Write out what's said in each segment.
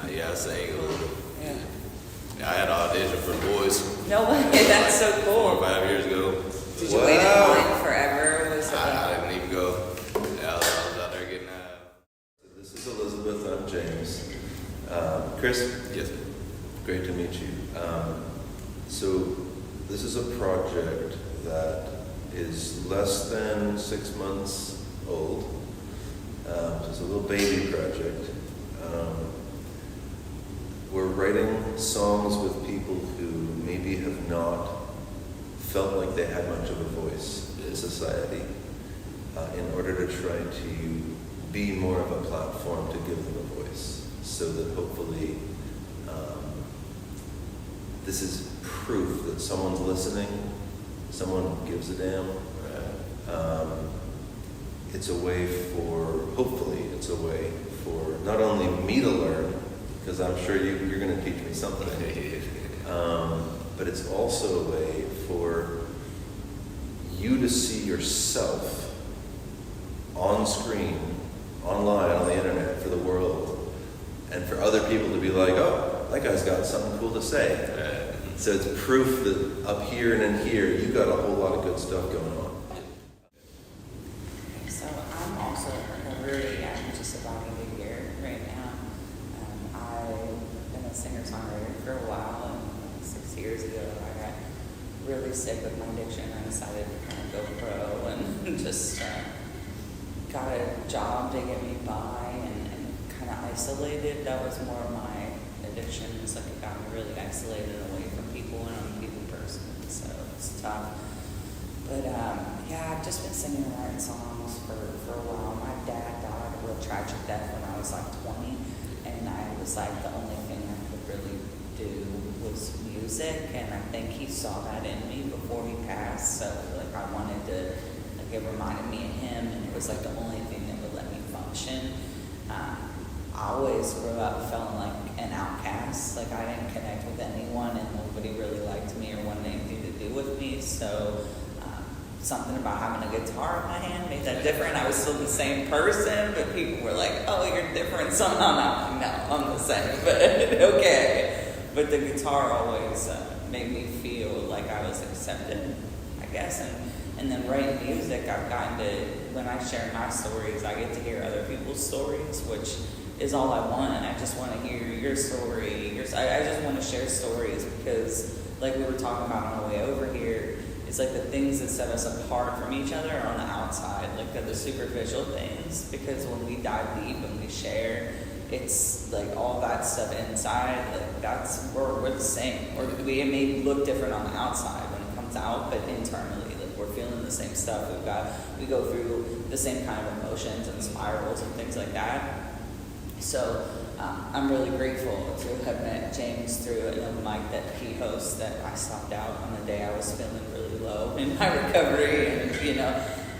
Yeah, I sang a little. Yeah. I had an audition for The Voice. No way, that's so 4 cool. or 5 years ago. Did you wait in line forever? Was it I didn't even go. Yeah, I was out there getting out. This is Elizabeth. I'm James. Kris? Yes. Great to meet you. So this is a project that is less than 6 months old. It's a little baby project. We're writing songs with people who maybe have not felt like they had much of a voice in society, in order to try to be more of a platform to give them a voice, so that hopefully this is proof that someone's listening, someone gives a damn. It's a way hopefully it's a way for not only me to learn, because I'm sure you're going to teach me something, but it's also a way for you to see yourself on screen, online, on the internet, for the world, and for other people to be like, oh, that guy's got something cool to say. So it's proof that up here and in here, you got a whole lot of good stuff going on. So I'm also really just about to be here right now. I've been a singer-songwriter for a while, and 6 years ago I got really sick with my addiction. I decided to kind of go pro and just got a job to get me by and kind of isolated. That was more of my addiction. It's like it got me really isolated away from people, and I'm a people person, so it's tough. But yeah, I've just been singing and writing songs for a while. My dad died a real tragic death when I was like 20, and I was like, the only thing I could really do was music, and I think he saw that in me before he passed. So like I wanted to, like it reminded me of him, and it was like the only thing that would let me function. I always grew up feeling like an outcast, like I didn't connect with anyone and nobody really liked me or wanted anything to do with me. So something about having a guitar in my hand made that different. I was still the same person, but people were like, oh, you're different somehow. I'm like, no, I'm the same, but okay. But the guitar always made me feel like I was accepted, I guess. And then writing music, I've gotten to, when I share my stories, I get to hear other people's stories, which is all I want. I just want to hear your story. I just want to share stories because, like we were talking about on the way over here, it's like the things that set us apart from each other are on the outside, like the superficial things, because when we dive deep and we share, it's like all that stuff inside, like that's, we're the same. It may look different on the outside when it comes out, but internally, like we're feeling the same stuff. We go through the same kind of emotions and spirals and things like that. So I'm really grateful to have met James through an open mic that he hosts, that I stopped out on the day I was feeling really low in my recovery, and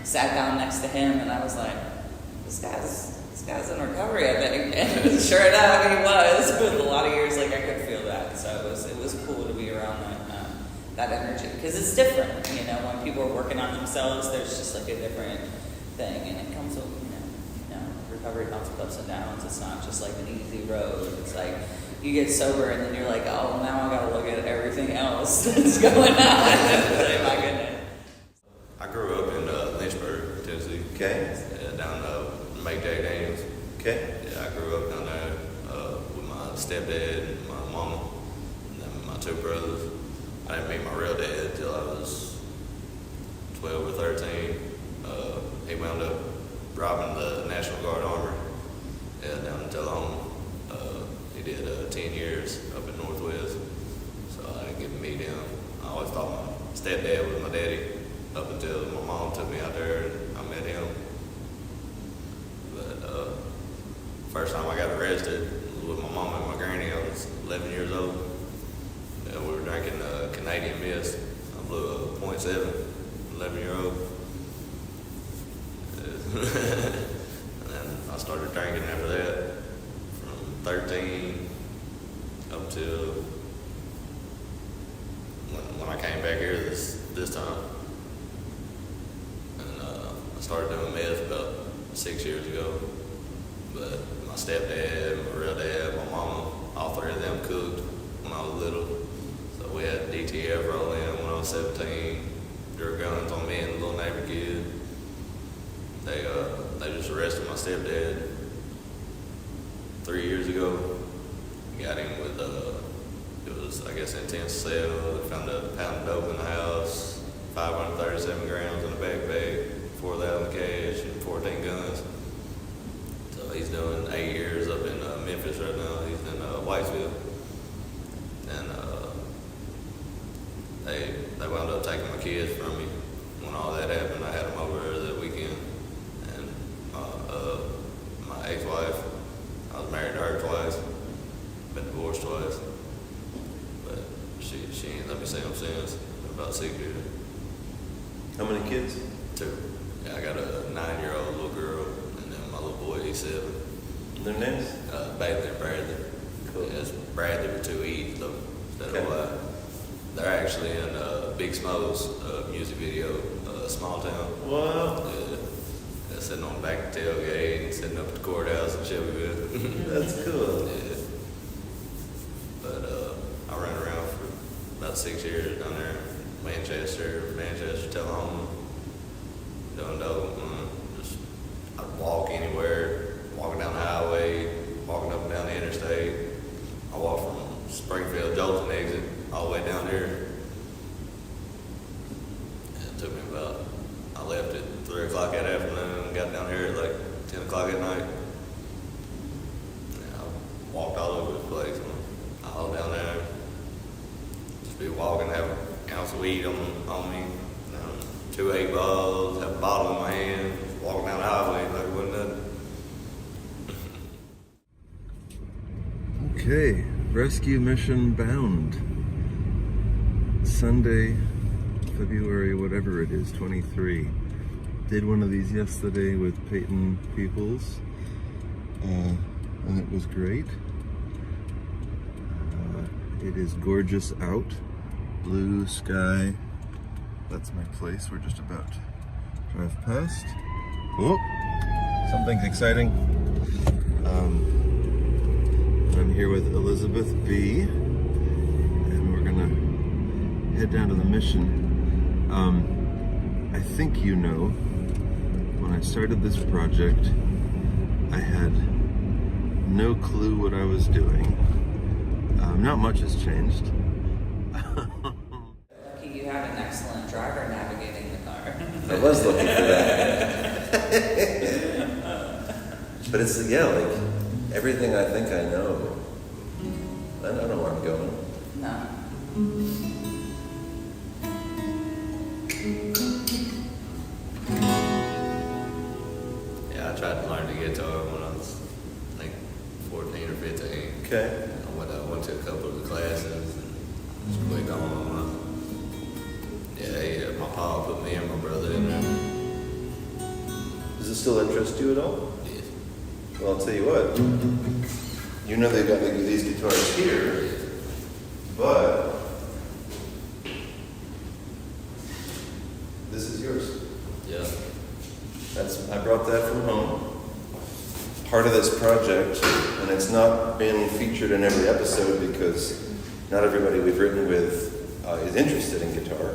sat down next to him, and I was like, this guy's in recovery, I think. And sure enough, he was. With a lot of years, like I could feel that. So it was cool to be around that energy, because it's different. When people are working on themselves, there's just like a different thing, and it comes with recovery comes with ups and downs. It's not just like an easy road. It's like you get sober and then you're like, oh, now I gotta look at everything else that's going on. My goodness. I grew up in Lynchburg, Tennessee. Okay. Down Make Jack Daniels. Okay. Yeah, I grew up down there with my stepdad and my mama, and then my two brothers. I didn't meet my real dad until I was 12 or 13. He wound up robbing the National Guard armor down in Tullahoma. He did 10 years up in Northwest, so I didn't get to meet him. I always thought my stepdad was my daddy up until my mom took me out there and I met him. But first time I got arrested was with my mom and my granny. I was 11 years old. We were drinking Canadian Mist. I blew a .7, 11-year-old. And then I started drinking after that, from 13 up till when I came back here this time. And I started doing meth about 6 years ago. But my stepdad, my real dad, my mama, all three of them cooked when I was little. So we had DTF roll in when I was 17. Drew guns on me and the little neighbor kid. They just arrested my stepdad 3 years ago. Got him with it was, I guess, intense sale. They found a pound of dope in the house, 537 grams in a backpack, 4,000 cash, and 14 guns. So he's doing 8 years up in Memphis right now. He's in Whitesville. And they wound up taking my kids from me. When all that happened, I had them over there that weekend. And my ex-wife, I was married to her twice, been divorced twice. But she ain't let me see them since. About 6 years. How many kids? 2. Yeah, I got a 9-year-old little girl, and then my little boy, he's 7. Their names? Bailey and Bradley. Cool. Yeah, it's Bradley with 2 E's though, instead of Okay. Y. They're actually in Big Smo's music video, Small Town. Wow. Yeah. They're sitting on the back of the tailgate and sitting up at the courthouse in Shelbyville. That's cool. Yeah. But I ran around for about 6 years down there in Manchester, Tullahoma, doing dope. Just I'd walk anywhere, walking down the highway, walking up and down the interstate. I walked from Springfield Jolton exit all the way down here. And it took me I left at 3 o'clock that afternoon and got down here at like 10 o'clock at night. And I walked all over the place, all down there. Just be walking, have an ounce of weed on me, 2 8-balls, have a bottle in my hand, walking down the highway like it wasn't nothing. Okay, rescue mission bound. Sunday, February, whatever it is, 23. Did one of these yesterday with Peyton Peoples, and it was great. It is gorgeous out, blue sky. That's my place. We're just about to drive past. Oh, something's exciting. I'm here with Elizabeth B, and we're gonna head down to the mission. I think you know, when I started this project, I had no clue what I was doing. Not much has changed. Lucky you have an excellent driver navigating the car. I was looking for that. But it's, yeah, like everything I think I know. I don't know where I'm going. No. Yeah, I tried to learn the guitar when I was like 14 or 15. Okay. I went to a couple of the classes and just clicked on. Yeah, my pa put me and my brother in there. Does it still interest you at all? Yeah. Well, I'll tell you what. You know they've got these guitars here, but this is yours. Yeah. I brought that from home. Part of this project, and it's not been featured in every episode because not everybody we've written with is interested in guitar.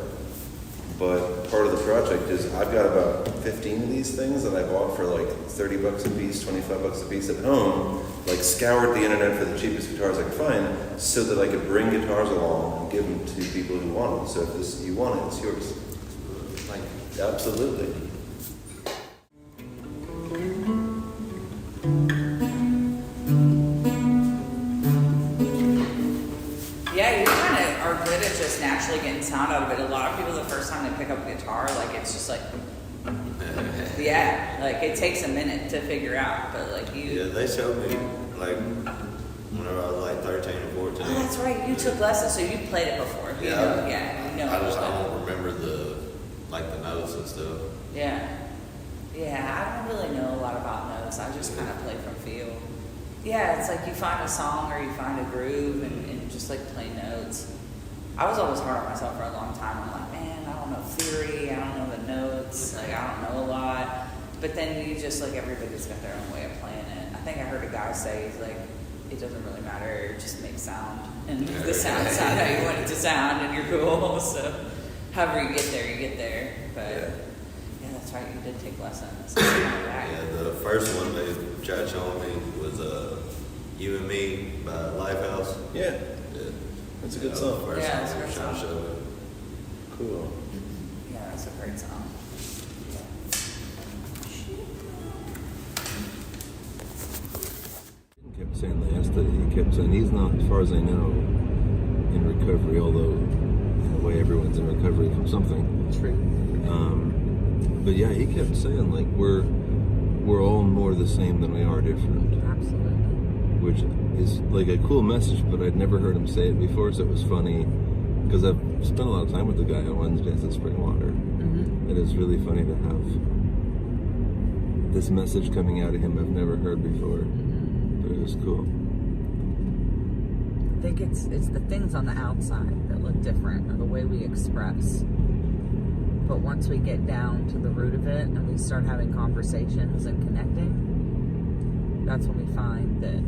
But part of the project is I've got about 15 of these things that I bought for like $30 a piece, $25 a piece at home, like scoured the internet for the cheapest guitars I could find so that I could bring guitars along and give them to people who want them. So if you want it, it's yours. Thank you. Absolutely. Yeah, you kind of are good at just naturally getting sound out of it. A lot of people, the first time they pick up a guitar, like it's just like, yeah, like it takes a minute to figure out. But like you, Yeah, they showed me like whenever I was like 13 or 14. oh, that's right, you took lessons, so you played it before. You Yeah, know, you know. I don't remember the notes and stuff. Yeah, I don't really know a lot about notes. I just kind of play from feel. Yeah, it's like you find a song or you find a groove and just like play notes. I was always hard on myself for a long time. I'm like, man, I don't know theory, I don't know the notes, like I don't know a lot. But then you just like everybody's got their own way of playing it. I think I heard a guy say he's like, it doesn't really matter, just make sound. And the sound sound how you want it to sound, and you're cool. So however you get there, you get there. But yeah, that's right, you did take lessons. Yeah, the first one they tried showing me was You and Me by Lifehouse. Yeah. Yeah. That's a good song. First Yeah, it's a song great they were trying to song. show me. Cool. Yeah, that's a great song. He kept saying that yesterday. He kept saying he's not, as far as I know, in recovery, although in a way everyone's in recovery from something. True. But yeah, he kept saying like we're all more the same than we are different, Absolutely. which is like a cool message. But I'd never heard him say it before, so it was funny because I've spent a lot of time with the guy on Wednesdays at Springwater. Mm-hmm. It is really funny to have this message coming out of him I've never heard before. But it was cool. I think it's the things on the outside that look different, or the way we express. But once we get down to the root of it and we start having conversations and connecting, that's when we find that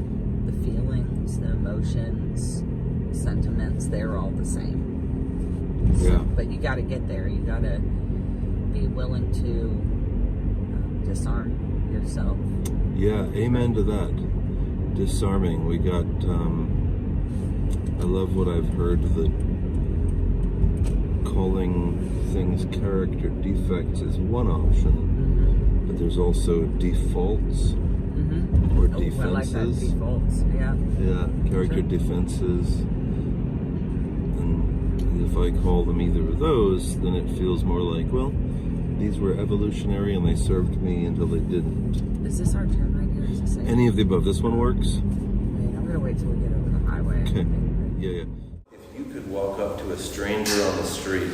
the feelings, the emotions, sentiments, they're all the same. Yeah. But you got to get there. You got to be willing to disarm yourself. Yeah, amen to that. Disarming. We got, I love what I've heard, that calling things character defects is one option, but there's also defaults or defenses. I like that, defaults, yeah. Yeah, character defenses. And if I call them either of those, then it feels more like, well, these were evolutionary and they served me until they didn't. Is this our turn right here? Is this it? Any of the above. This one works? Wait, I'm going to wait till we get over the highway. Okay. Yeah. If you could walk up to a stranger on the street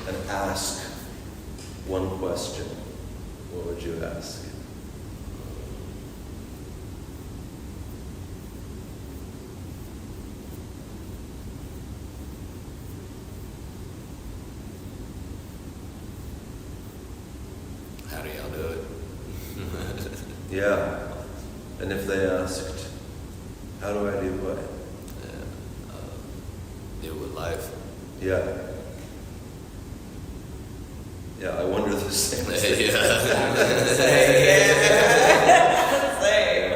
and ask one question, what would you ask? How do y'all do it? Yeah. And if they asked, how do I do what? Deal with life. Yeah. Yeah, I wonder the same thing. Same.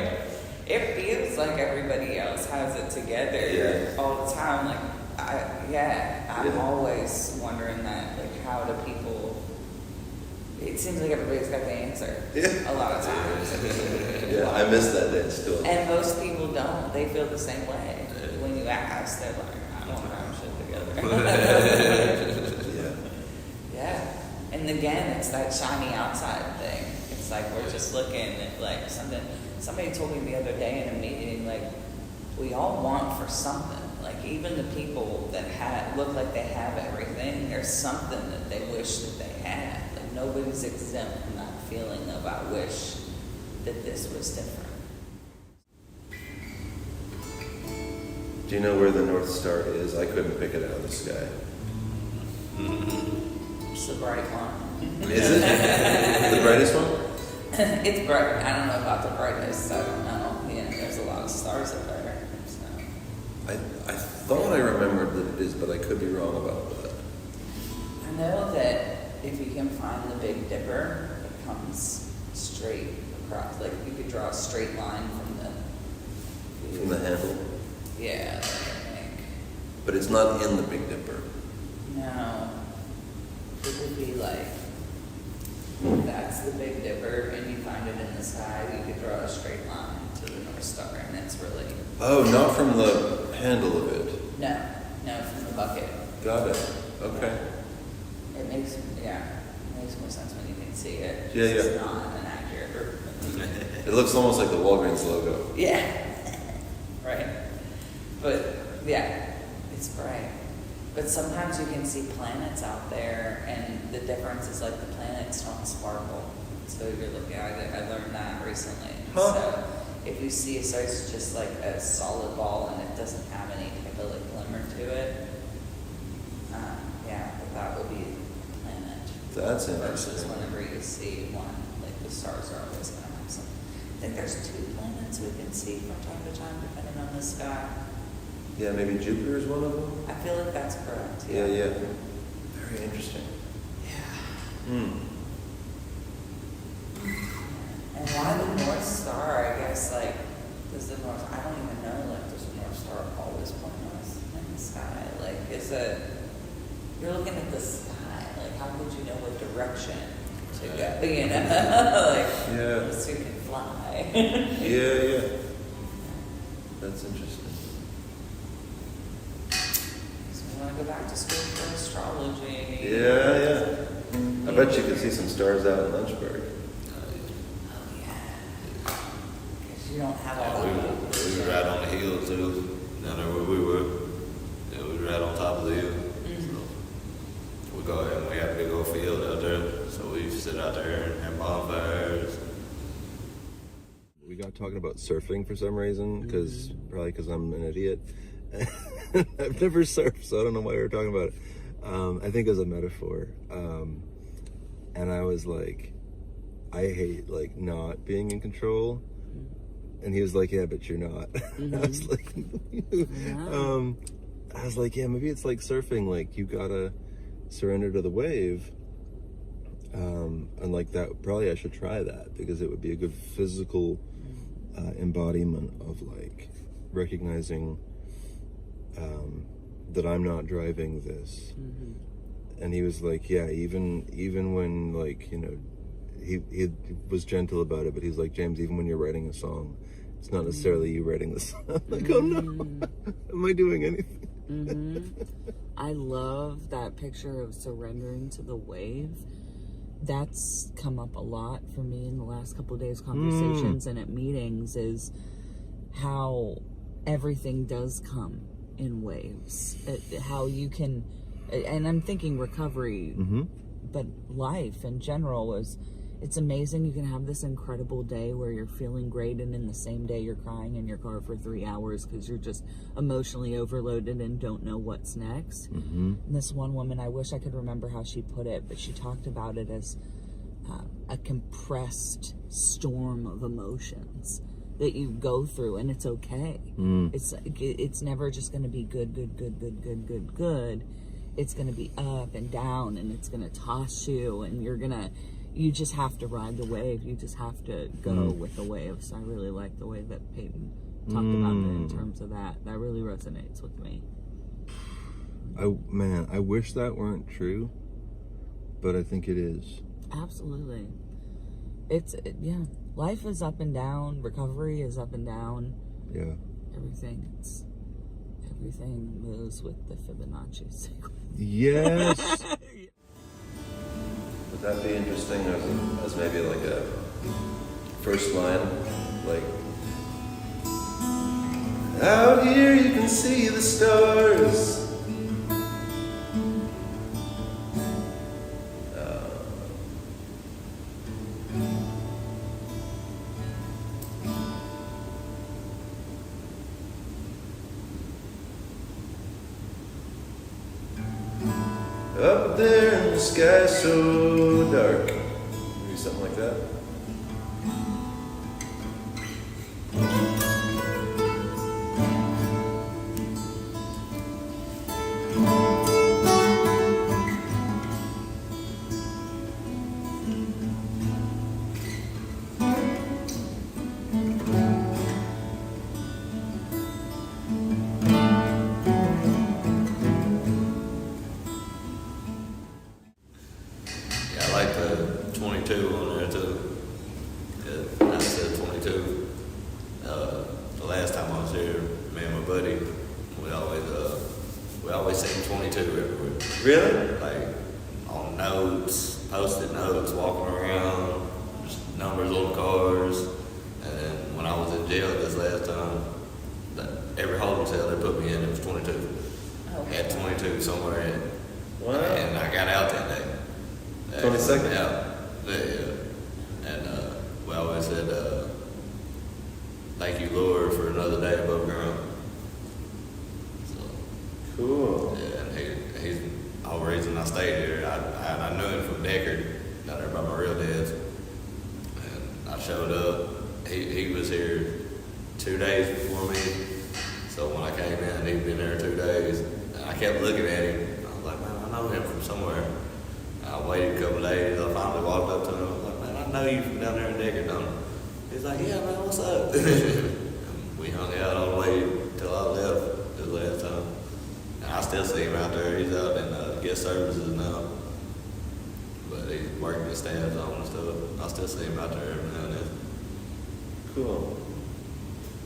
It feels like everybody else has it together all the time. Like, I'm always wondering that. Like, how do people? It seems like everybody's got the answer. Yeah. A lot of times. Yeah, I miss that day still. And most people don't. They feel the same way. When you ask, they're like, I don't have shit together. Yeah. Yeah. And again, it's that shiny outside thing. It's like we're just looking at like something. Somebody told me the other day in a meeting, like, we all want for something. Like, even the people that look like they have everything, there's something that they wish that they had. Like, nobody's exempt from that feeling of, I wish that this was different. Do you know where the North Star is? I couldn't pick it out of the sky. It's the bright one. Is it? The brightest one? It's bright. I don't know about the brightest. I don't know. You know, there's a lot of stars up there. So. I thought I remembered that it is, but I could be wrong about that. I know that if you can find the Big Dipper, it comes straight across. Like, you could draw a straight line from From the handle. Yeah, I think. But it's not in the Big Dipper. No. It would be like, that's the Big Dipper, and you find it in the sky, you could draw a straight line to the North Star, and it's really... Oh, not from the handle of it. No, from the bucket. Got it. Okay. It makes more sense when you can see it. Yeah, It's yeah. not an accurate. It looks almost like the Walgreens logo. Yeah. Right. But yeah, it's bright. But sometimes you can see planets out there, and the difference is like the planets don't sparkle. So you're looking at it. I learned that recently. Huh. So if you see it's just like a solid ball and it doesn't have any type of like glimmer to it, that would be a planet. That's Versus interesting. whenever you see one, like the stars are always going to have some. I think there's 2 planets we can see from time to time, depending on the sky. Yeah, maybe Jupiter is one of them? I feel like that's correct. Yeah. Very interesting. Yeah. And why the North Star? I guess, like, does the North, I don't even know, like, does the North Star always point us in the sky? Like, is it, you're looking at the sky, like, how could you know what direction to go, you know? Like, Yeah. unless you can fly. Yeah. That's interesting. So we want to go back to school for astrology. Yeah. I bet you could see some stars out in Lynchburg. Oh, yeah. Because you don't have all Yeah, the... we were right on the hill too, down there where we were. Yeah, we were right on top of the hill. So we go and we had a big old field out there, so we sit out there and have bonfires. We got talking about surfing for some reason, probably because I'm an idiot. I've never surfed, so I don't know why we were talking about it. I think as a metaphor. And I was like, I hate like not being in control. And he was like, yeah, but you're not. I was like, yeah, maybe it's like surfing, like you gotta surrender to the wave. And like that, probably I should try that because it would be a good physical embodiment of like recognizing that I'm not driving this. And he was like, yeah, even when like, you know, he was gentle about it, but he's like, James, even when you're writing a song, it's not necessarily you writing the song. Like, oh no, am I doing anything? I love that picture of surrendering to the wave. That's come up a lot for me in the last couple of days, conversations and at meetings, is how everything does come in waves. How you can, and I'm thinking recovery, but life in general is, it's amazing. You can have this incredible day where you're feeling great, and in the same day you're crying in your car for 3 hours because you're just emotionally overloaded and don't know what's next. And this one woman, I wish I could remember how she put it, but she talked about it as a compressed storm of emotions that you go through, and it's okay. It's never just going to be good. It's going to be up and down, and it's going to toss you, and you just have to ride the wave. You just have to go with the wave. So I really like the way that Peyton talked about it in terms of that. That really resonates with me. I wish that weren't true, but I think it is. Absolutely. Yeah. Life is up and down. Recovery is up and down. Yeah. Everything moves with the Fibonacci sequence. Yes. Would that be interesting as maybe like a first line? Like, out here you can see the stars. Up there in the sky so dark. Maybe something like that. I like the 22 on there too. Yeah, I said 22. The last time I was here, me and my buddy, we always sing 22 everywhere. Really? Like on notes, post-it notes, walking around, just numbers on cars. And then when I was in jail this last time, every holding cell they put me in, it was 22. I had 22 somewhere in it. Wow. And I got out that day. 22nd? Yeah. And we always said, thank you, Lord, for another day above ground. So, Cool. yeah, and he's the whole reason I stayed here. I knew him from Deckard, down there by my real dad's. And I showed up. He was here 2 days before me. So when I came in, he'd been there 2 days. And I kept looking at him. I was like, man, I know him from somewhere. I waited a couple of days. I finally walked up to him. I was like, man, I know you from down there in Decker, don't I? He's like, yeah, man, what's up? We hung out all the way till I left this last time. And I still see him out there. He's out in guest services now. But he's working the staff on and stuff. I still see him out there every now and then. Cool.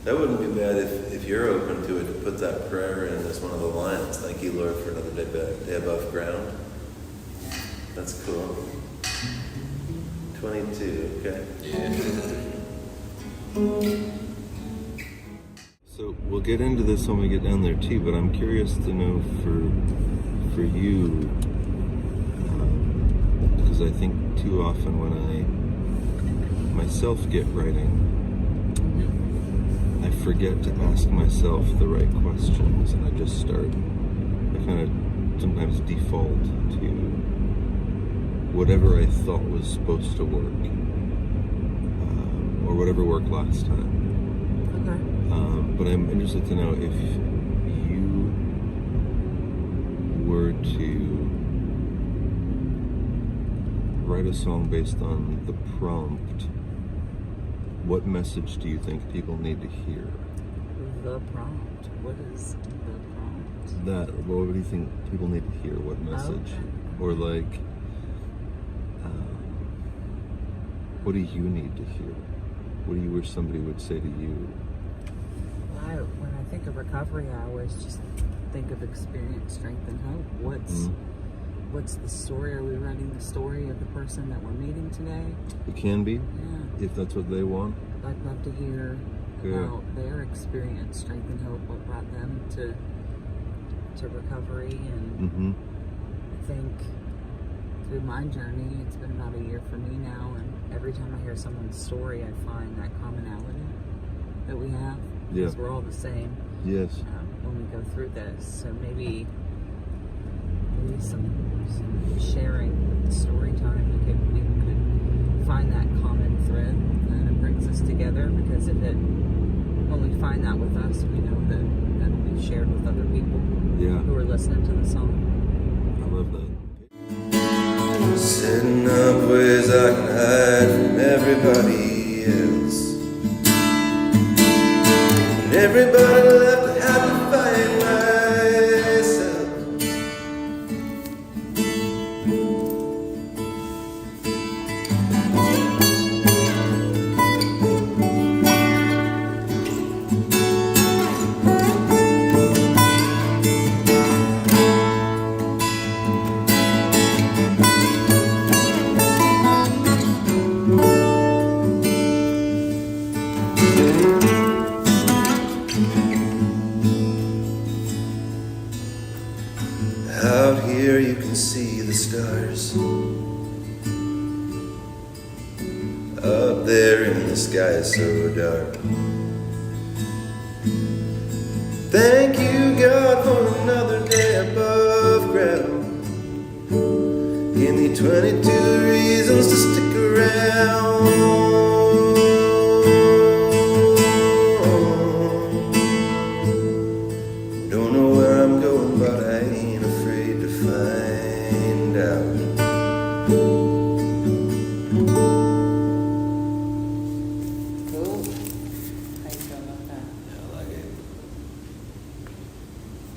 That wouldn't be bad if you're open to it, to put that prayer in as one of the lines. Thank you, Lord, for another day above ground. That's cool. 22, okay. Yeah. So we'll get into this when we get down there too, but I'm curious to know for you, because I think too often when I myself get writing, I forget to ask myself the right questions, and I just start, I kind of sometimes default to whatever I thought was supposed to work, or whatever worked last time. Okay. But I'm interested to know if you were to write a song based on the prompt, what message do you think people need to hear? The prompt. What is the prompt? What do you think people need to hear? What message? Okay. Or like, what do you need to hear? What do you wish somebody would say to you? When I think of recovery, I always just think of experience, strength, and hope. What's the story? Are we writing the story of the person that we're meeting today? It can be, Yeah. if that's what they want. I'd love to hear about their experience, strength, and hope, what brought them to recovery. And Mm-hmm. I think through my journey, it's been about a year for me now, and every time I hear someone's story, I find that commonality that we have. Yeah. Because we're all the same Yes. when we go through this. So maybe some sharing, story time. We could find that common thread and it brings us together. Because when we find that with us, we know that that'll be shared with other people Yeah. who are listening to the song. I love that. Sitting up ways I can hide from everybody else. And everybody left to have to fight myself. Out here you can see the stars. Up there in the sky is so dark. Thank you, God, for another day above ground. Give me 22 reasons to stick around. Don't know where I'm going, but I ain't afraid to find out. Cool. How you feel about that? Yeah, I like it.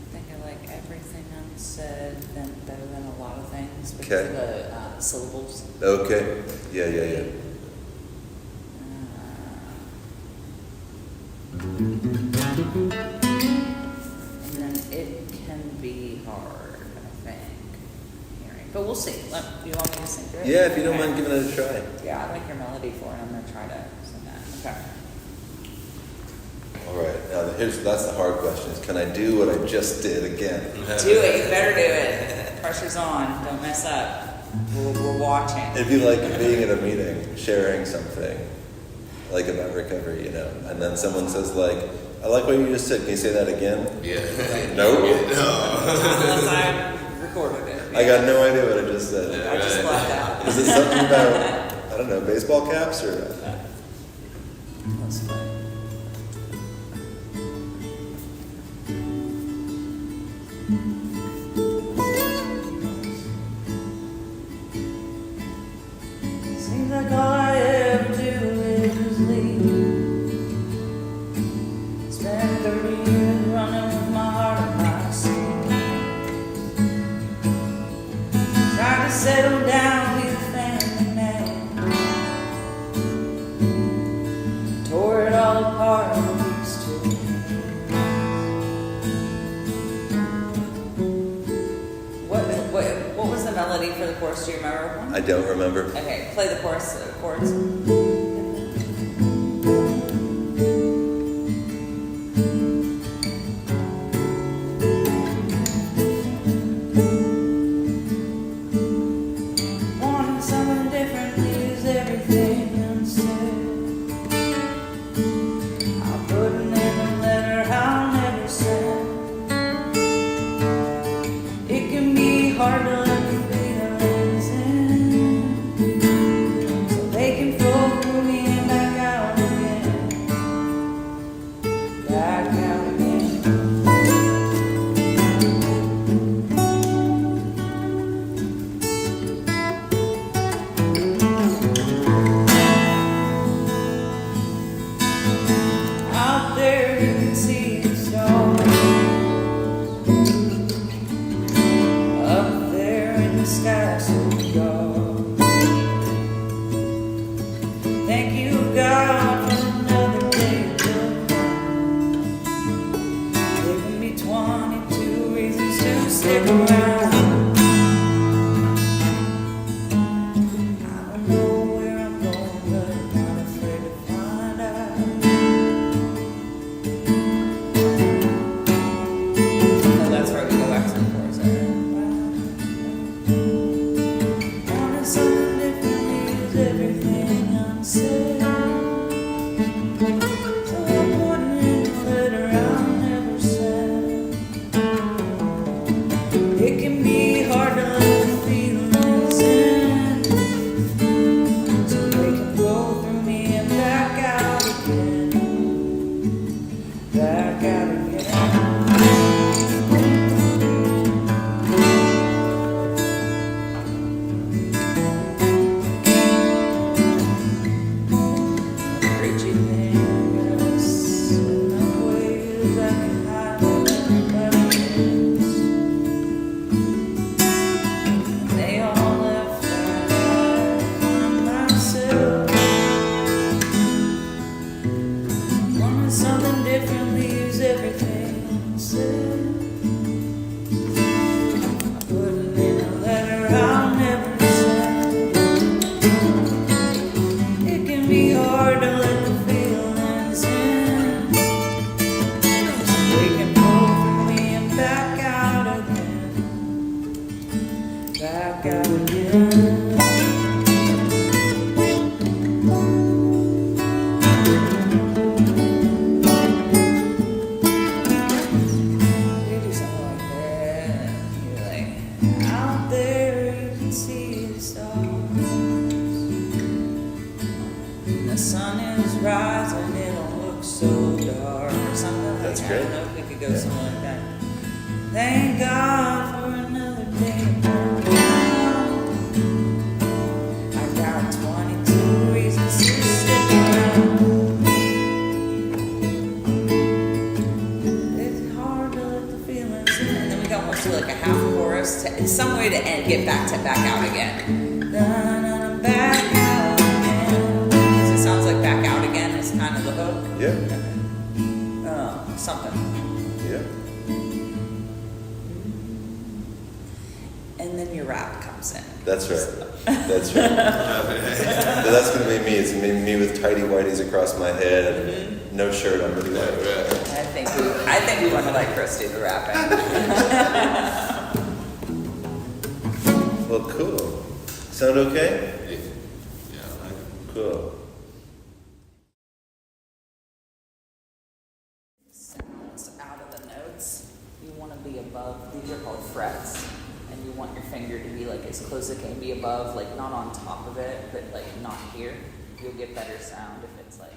I think I like everything unsaid better than a lot of things because Okay. of the syllables. Okay. Yeah. And then it can be hard, I think, hearing. But we'll see. You want me to sing through it? Yeah, if you don't Okay. mind giving it a try. Yeah, I like your melody for it. I'm going to try to sing that. Okay. All right. Now that's the hard question: is can I do what I just did again? Do it. You better do it. Pressure's on. Don't mess up. We're watching. It'd be like being at a meeting, sharing something, like about recovery, and then someone says like, "I like what you just said. Can you say that again?" Yeah. No. Unless I recorded it. I got no idea what I just said. I just left out. Is it something about, I don't know, baseball caps or? That's funny. Seems like all I ever do is leave. Spent 30 years running with my heart on my sleeve. Tried to settle down with a family man. Tore it all apart in these 2 hands. What was the melody for the chorus? Do you remember? I don't remember. Okay, play the chorus, chords. Wanting something different leaves everything unsaid. I'll put it in a letter I'll never send. It can be hard to let the feelings in, so they can flow through me and back out again. Back out again. Out there you can see the stars. Up there in the sky so dark. Thank you, God, for another day to come. Giving me 22 reasons to stick around. I don't know where I'm going, but I'm not afraid to find out. So that's where we go back to the chorus. Wanting something different leaves everything unsaid. So I'm putting in a letter I'll never send. It can be hard to let the feelings in, so they can go through me and back out again. Back out again. Preachy thing, I guess, in the ways I can hide from everybody else. They all left, I find myself. Wanting something different leaves everything unsaid. I put it in a letter I'll never send. It can be hard to let the feelings in, so they can pull through me and back out again. Back out again. You do something like that. You're like, out there you can see the stars. And the sun is rising, it don't look so dark. Or something like That's that. great. I don't know if we could go something like that. Thank God for another day. I got 22 reasons to stick around. It's hard to let the feelings in. And then we can almost do like a half chorus. It's some way to end, get back to back out again. Back out again. So it sounds like back out again is kind of the hook. Yeah. Something. Yeah. And then your rap comes in. That's right. That's right. So that's going to be me. It's going to be me with tidy whities across my head and no shirt under the Right, white. right. I think we want to let Kris do the rapping. Well, cool. Sound okay? Yeah, I like it. Cool. Sounds out of the notes. You want to be above. These are called frets, and you want your finger to be like as close as it can be above, like not on top of it, but like not here. You'll get better sound if it's like